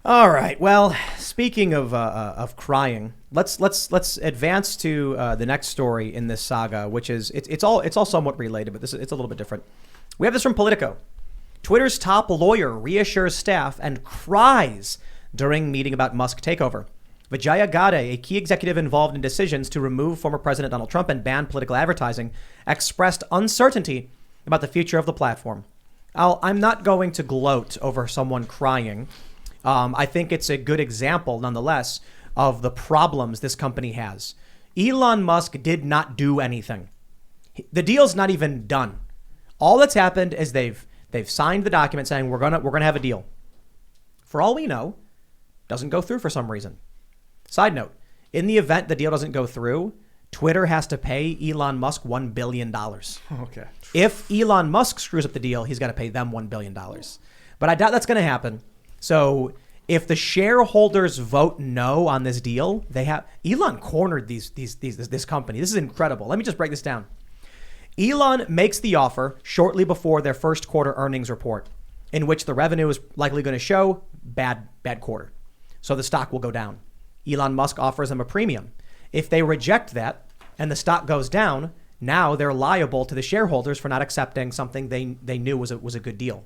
All right. Well, speaking of crying, let's advance to the next story in this saga, which is it's all somewhat related, but it's a little bit different. We have this from Politico. Twitter's top lawyer reassures staff and cries during meeting about Musk takeover. Vijaya Gadde, a key executive involved in decisions to remove former President Donald Trump and ban political advertising, expressed uncertainty about the future of the platform. I'm not going to gloat over someone crying. I think it's a good example, nonetheless, of the problems this company has. Elon Musk did not do anything. The deal's not even done. All that's happened is they've signed the document saying we're gonna have a deal. For all we know, doesn't go through for some reason. Side note: in the event the deal doesn't go through, Twitter has to pay Elon Musk $1 billion. Okay. If Elon Musk screws up the deal, he's got to pay them $1 billion. But I doubt that's going to happen. So if the shareholders vote no on this deal, Elon cornered this company. This is incredible. Let me just break this down. Elon makes the offer shortly before their first quarter earnings report, in which the revenue is likely going to show bad quarter. So the stock will go down. Elon Musk offers them a premium. If they reject that and the stock goes down, now they're liable to the shareholders for not accepting something they knew was a good deal.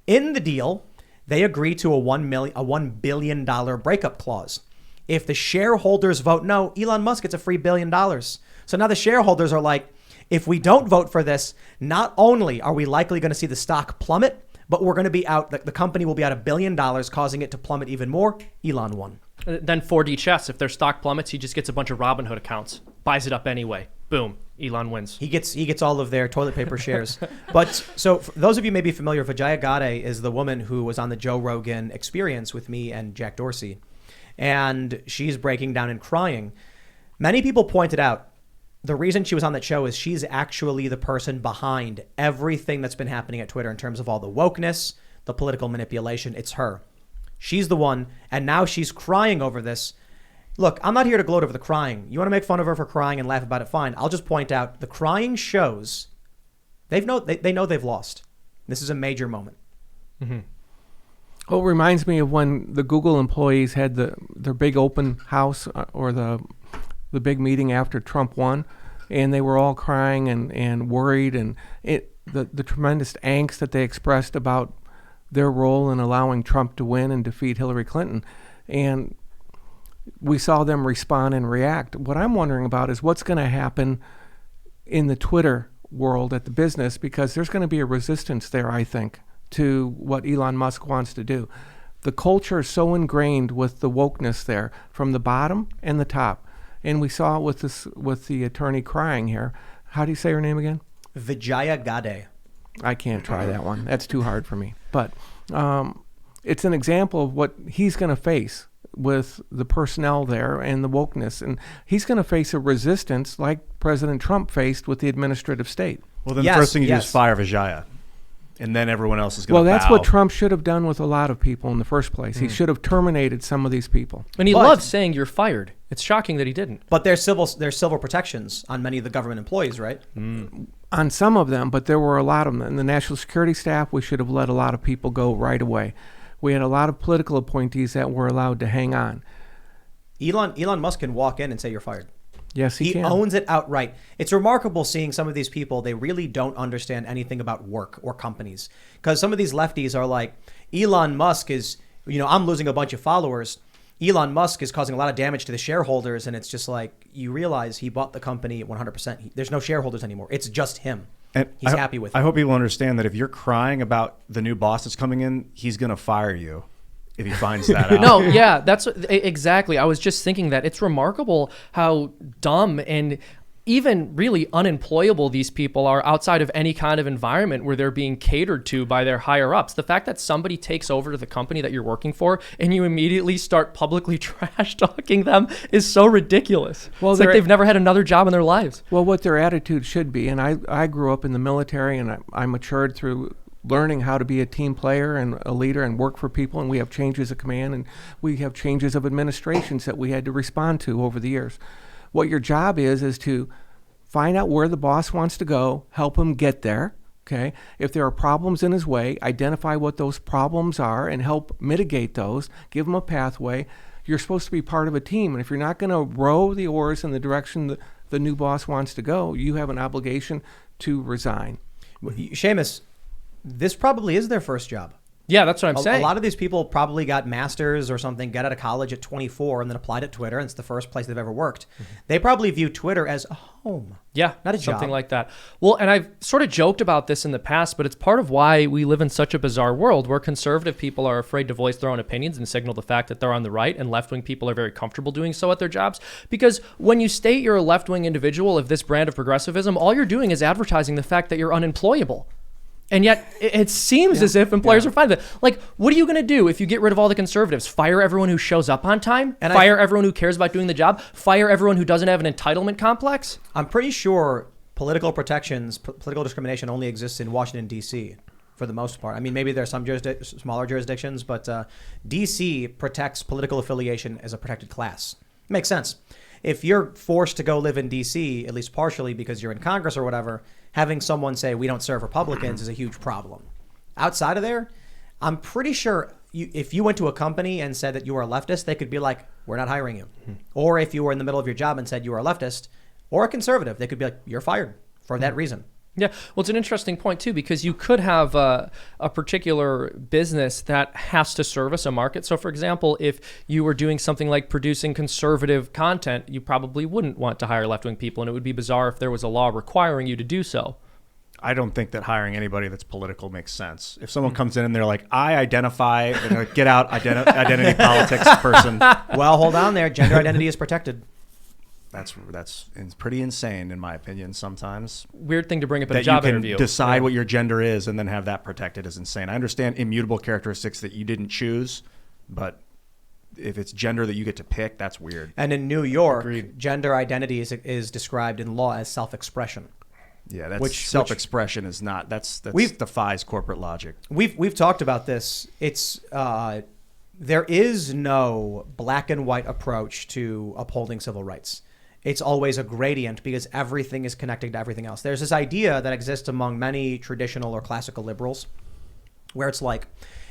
In the deal, they agree to a $1 billion breakup clause. If the shareholders vote no, Elon Musk gets a free $1 billion. So now the shareholders are like, if we don't vote for this, not only are we likely going to see the stock plummet, but we're going to be out, the company will be out $1 billion, causing it to plummet even more. Elon won. Then 4D chess, if their stock plummets, he just gets a bunch of Robinhood accounts, buys it up anyway. Boom, Elon wins. He gets all of their toilet paper shares. But so for those of you may be familiar, Vijaya Gadde is the woman who was on the Joe Rogan Experience with me and Jack Dorsey. And she's breaking down and crying. Many people pointed out the reason she was on that show is she's actually the person behind everything that's been happening at Twitter in terms of all the wokeness, the political manipulation. It's her. She's the one, and now she's crying over this. Look, I'm not here to gloat over the crying. You want to make fun of her for crying and laugh about it, fine. I'll just point out the crying shows they know they've lost. This is a major moment. Mm-hmm. Well, it reminds me of when the Google employees had their big open house or the big meeting after Trump won, and they were all crying and worried, and the tremendous angst that they expressed about their role in allowing Trump to win and defeat Hillary Clinton. And we saw them respond and react. What I'm wondering about is what's going to happen in the Twitter world at the business, because there's going to be a resistance there, I think, to what Elon Musk wants to do. The culture is so ingrained with the wokeness there from the bottom and the top. And we saw it with the attorney crying here. How do you say her name again? Vijaya Gadde. I can't try that one. That's too hard for me. But it's an example of what he's going to face with the personnel there and the wokeness. And he's going to face a resistance like President Trump faced with the administrative state. Well, then the first thing you do is fire Vijaya. And then everyone else is going to Well, that's what Trump should have done with a lot of people in the first place. He should have terminated some of these people. And he loves saying you're fired. It's shocking that he didn't. But there's civil protections on many of the government employees, right? On some of them, but there were a lot of them. In the national security staff, we should have let a lot of people go right away. We had a lot of political appointees that were allowed to hang on. Elon Musk can walk in and say you're fired. Yes, he can. He owns it outright. It's remarkable seeing some of these people. They really don't understand anything about work or companies, because some of these lefties are like, Elon Musk is, I'm losing a bunch of followers. Elon Musk is causing a lot of damage to the shareholders. And it's just like, you realize he bought the company at 100%. There's no shareholders anymore. It's just him. And he's happy with it. I hope people understand that if you're crying about the new boss that's coming in, he's going to fire you if he finds that out. No, yeah, that's exactly. I was just thinking that it's remarkable how dumb and even really unemployable these people are outside of any kind of environment where they're being catered to by their higher ups. The fact that somebody takes over to the company that you're working for and you immediately start publicly trash talking them is so ridiculous. Well, it's like they've never had another job in their lives. Well, what their attitude should be, and I grew up in the military and I matured through learning how to be a team player and a leader and work for people, and we have changes of command and we have changes of administrations that we had to respond to over the years. What your job is to find out where the boss wants to go, help him get there, Okay, if there are problems in his way, identify what those problems are and help mitigate those. Give him a pathway. You're supposed to be part of a team, and if you're not going to row the oars in the direction that the new boss wants to go, you have an obligation to resign. Seamus, this probably is their first job. Yeah, that's what I'm saying. A lot of these people probably got masters or something, got out of college at 24 and then applied at Twitter, and it's the first place they've ever worked. They probably view Twitter as a home. Yeah, not a something job. like that. Well, and I've sort of joked about this in the past, but it's part of why we live in such a bizarre world where conservative people are afraid to voice their own opinions and signal the fact that they're on the right, and left-wing people are very comfortable doing so at their jobs. Because when you state you're a left-wing individual of this brand of progressivism, all you're doing is advertising the fact that you're unemployable. And yet it seems as if employers are fine with it. Like, what are you going to do if you get rid of all the conservatives? Fire everyone who shows up on time? And fire everyone who cares about doing the job? Fire everyone who doesn't have an entitlement complex? I'm pretty sure political protections, political discrimination only exists in Washington, D.C. for the most part. I mean, maybe there's some smaller jurisdictions, but D.C. protects political affiliation as a protected class. Makes sense. If you're forced to go live in D.C., at least partially because you're in Congress or whatever, having someone say we don't serve Republicans is a huge problem. Outside of there, I'm pretty sure if you went to a company and said that you were a leftist, they could be like, we're not hiring you. Or if you were in the middle of your job and said you were a leftist or a conservative, they could be like, you're fired for that reason. Yeah, well, it's an interesting point, too, because you could have a particular business that has to service a market. So, for example, if you were doing something like producing conservative content, you probably wouldn't want to hire left-wing people, and it would be bizarre if there was a law requiring you to do so. I don't think that hiring anybody that's political makes sense. If someone comes in and they're like, I identify, get out, identity politics person. Well, hold on there. Gender identity is protected. That's pretty insane, in my opinion, sometimes. Weird thing to bring up in that a job you can interview. decide what your gender is and then have that protected is insane. I understand immutable characteristics that you didn't choose, but if it's gender that you get to pick, that's weird. And in New York, Agreed. Gender identity is described in law as self-expression. Yeah, that's self-expression is not. That's defies corporate logic. We've talked about this. It's there is no black and white approach to upholding civil rights. It's always a gradient because everything is connecting to everything else. There's this idea that exists among many traditional or classical liberals where it's like,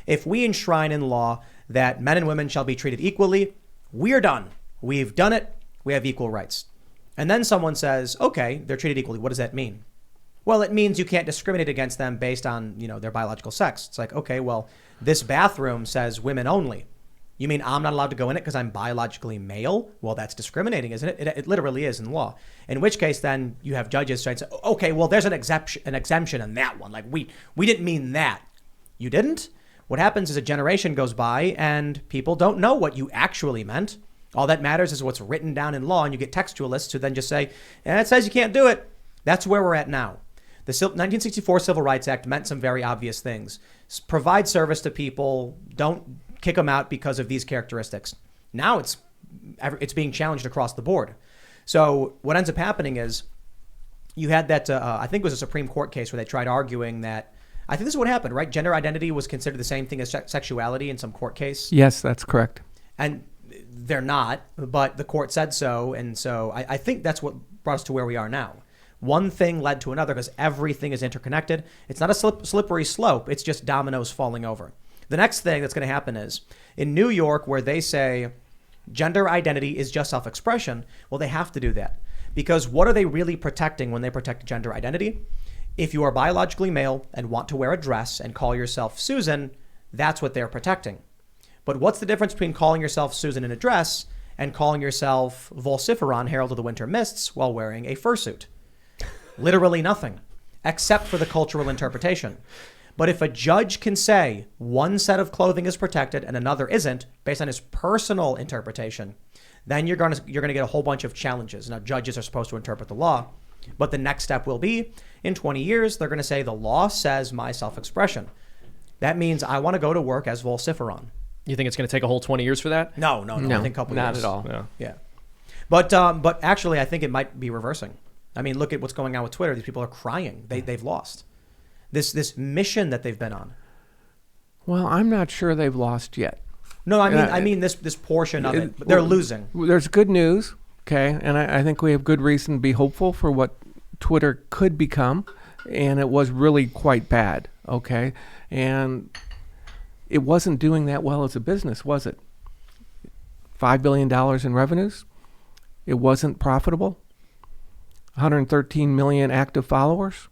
if we enshrine in law that men and women shall be treated equally, we're done. We've done it. We have equal rights. And then someone says, okay, they're treated equally. What does that mean? Well, it means you can't discriminate against them based on, their biological sex. It's like, okay, well, this bathroom says women only. You mean I'm not allowed to go in it because I'm biologically male? Well, that's discriminating, isn't it? It literally is in law. In which case, then you have judges trying to say, okay, well, there's an exemption in that one. Like we didn't mean that. You didn't? What happens is a generation goes by and people don't know what you actually meant. All that matters is what's written down in law, and you get textualists who then just say, it says you can't do it. That's where we're at now. The 1964 Civil Rights Act meant some very obvious things. Provide service to people. Don't kick them out because of these characteristics. Now it's being challenged across the board. So what ends up happening is you had that, I think it was a Supreme Court case where they tried arguing that, I think this is what happened, right? Gender identity was considered the same thing as sexuality in some court case. Yes, that's correct. And they're not, but the court said so. And so I think that's what brought us to where we are now. One thing led to another because everything is interconnected. It's not a slippery slope. It's just dominoes falling over. The next thing that's going to happen is in New York, where they say gender identity is just self-expression. Well, they have to do that because what are they really protecting when they protect gender identity? If you are biologically male and want to wear a dress and call yourself Susan, that's what they're protecting. But what's the difference between calling yourself Susan in a dress and calling yourself Vociferon, Herald of the Winter Mists, while wearing a fursuit? Literally nothing, except for the cultural interpretation. But if a judge can say one set of clothing is protected and another isn't, based on his personal interpretation, then you're gonna get a whole bunch of challenges. Now, judges are supposed to interpret the law, but the next step will be, in 20 years, they're going to say the law says my self-expression. That means I want to go to work as Vociferon. You think it's going to take a whole 20 years for that? No. I think a couple years. Not at all. Yeah. But actually, I think it might be reversing. I mean, look at what's going on with Twitter. These people are crying. They've lost this mission that they've been on. Well, I'm not sure they've lost yet. No, I mean this portion of it. But they're losing. There's good news, okay, and I think we have good reason to be hopeful for what Twitter could become. and it was really quite bad. Okay, and it wasn't doing that well as a business, was it? $5 billion in revenues. It wasn't profitable. 113 million active followers.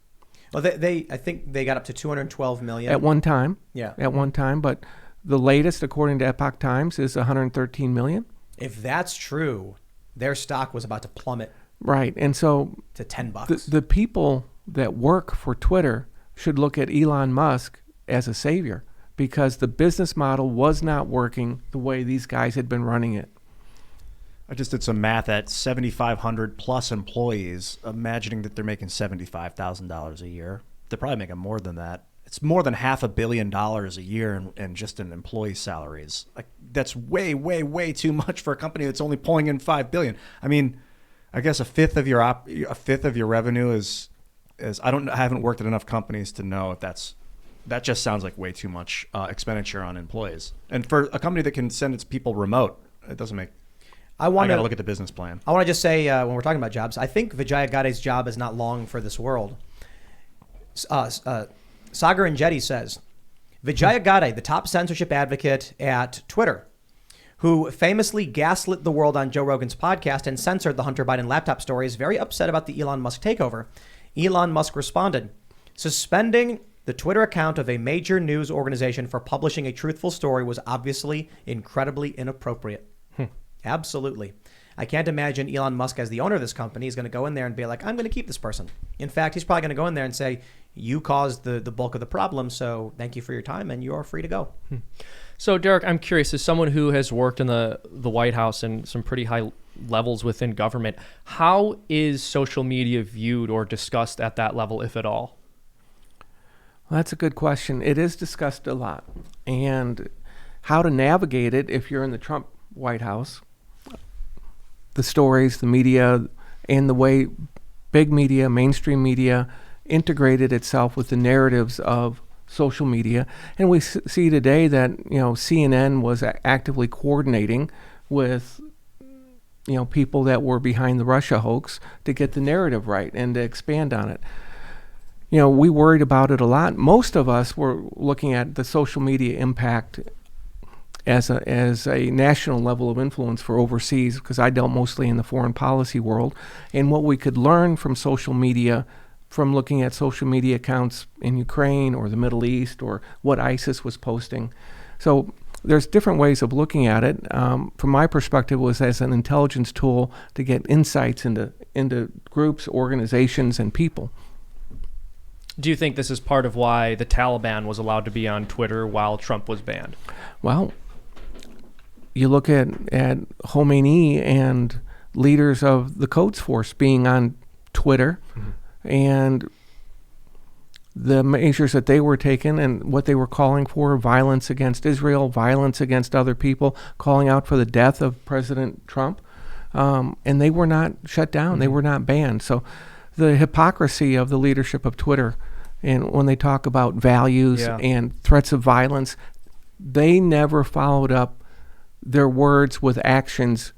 Well, I think they got up to 212 million at one time. Yeah. At one time, but the latest, according to Epoch Times, is 113 million. If that's true, their stock was about to plummet. Right, and so to $10. The people that work for Twitter should look at Elon Musk as a savior, because the business model was not working the way these guys had been running it. I just did some math at 7,500 plus employees, imagining that they're making $75,000 a year. They're probably making more than that. It's more than $500 million a year in just in employee salaries. Like, that's way, way, way too much for a company that's only pulling in $5 billion. I mean, I guess a fifth of your revenue is I haven't worked at enough companies to know if that just sounds like way too much expenditure on employees. And for a company that can send its people remote, it doesn't make. I got to look at the business plan. I want to just say, when we're talking about jobs, I think Vijaya Gadde's job is not long for this world. Sagar and Jetty says, Vijaya Gadde, the top censorship advocate at Twitter, who famously gaslit the world on Joe Rogan's podcast and censored the Hunter Biden laptop story, is very upset about the Elon Musk takeover. Elon Musk responded, suspending the Twitter account of a major news organization for publishing a truthful story was obviously incredibly inappropriate. Absolutely. I can't imagine Elon Musk, as the owner of this company, is going to go in there and be like, I'm going to keep this person. In fact, he's probably going to go in there and say, you caused the bulk of the problem, so thank you for your time, and you are free to go. So, Derek, I'm curious, as someone who has worked in the White House and some pretty high levels within government, how is social media viewed or discussed at that level, if at all? Well, that's a good question. It is discussed a lot. And how to navigate it if you're in the Trump White House, the stories, the media, and the way big media, mainstream media, integrated itself with the narratives of social media. And we see today that, CNN was actively coordinating with, people that were behind the Russia hoax to get the narrative right and to expand on it. We worried about it a lot. Most of us were looking at the social media impact as a national level of influence for overseas, because I dealt mostly in the foreign policy world, and what we could learn from social media, from looking at social media accounts in Ukraine or the Middle East, or what ISIS was posting. So there's different ways of looking at it. From my perspective, it was as an intelligence tool to get insights into groups, organizations, and people. Do you think this is part of why the Taliban was allowed to be on Twitter while Trump was banned? Well, you look at Khomeini and leaders of the Quds Force being on Twitter, and the measures that they were taking and what they were calling for: violence against Israel, violence against other people, calling out for the death of President Trump. And they were not shut down. They were not banned. So the hypocrisy of the leadership of Twitter, and when they talk about values and threats of violence, they never followed up their words with actions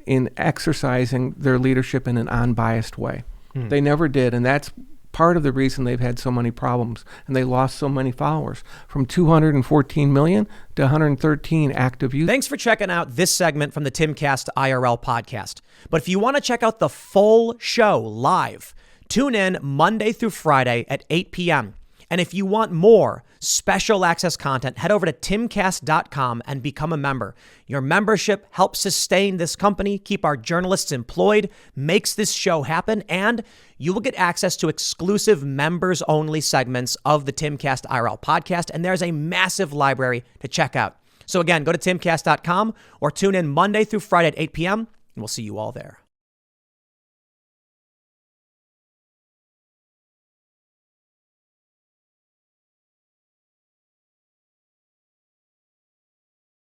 in exercising their leadership in an unbiased way. They never did, and that's part of the reason they've had so many problems, and they lost so many followers, from 214 million to 113 active users. Thanks for checking out this segment from the Timcast IRL podcast. But if you want to check out the full show live, tune in Monday through Friday at 8 p.m. And if you want more special access content, head over to timcast.com and become a member. Your membership helps sustain this company, keep our journalists employed, makes this show happen, and you will get access to exclusive members-only segments of the Timcast IRL podcast, and there's a massive library to check out. So again, go to timcast.com or tune in Monday through Friday at 8 p.m., and we'll see you all there.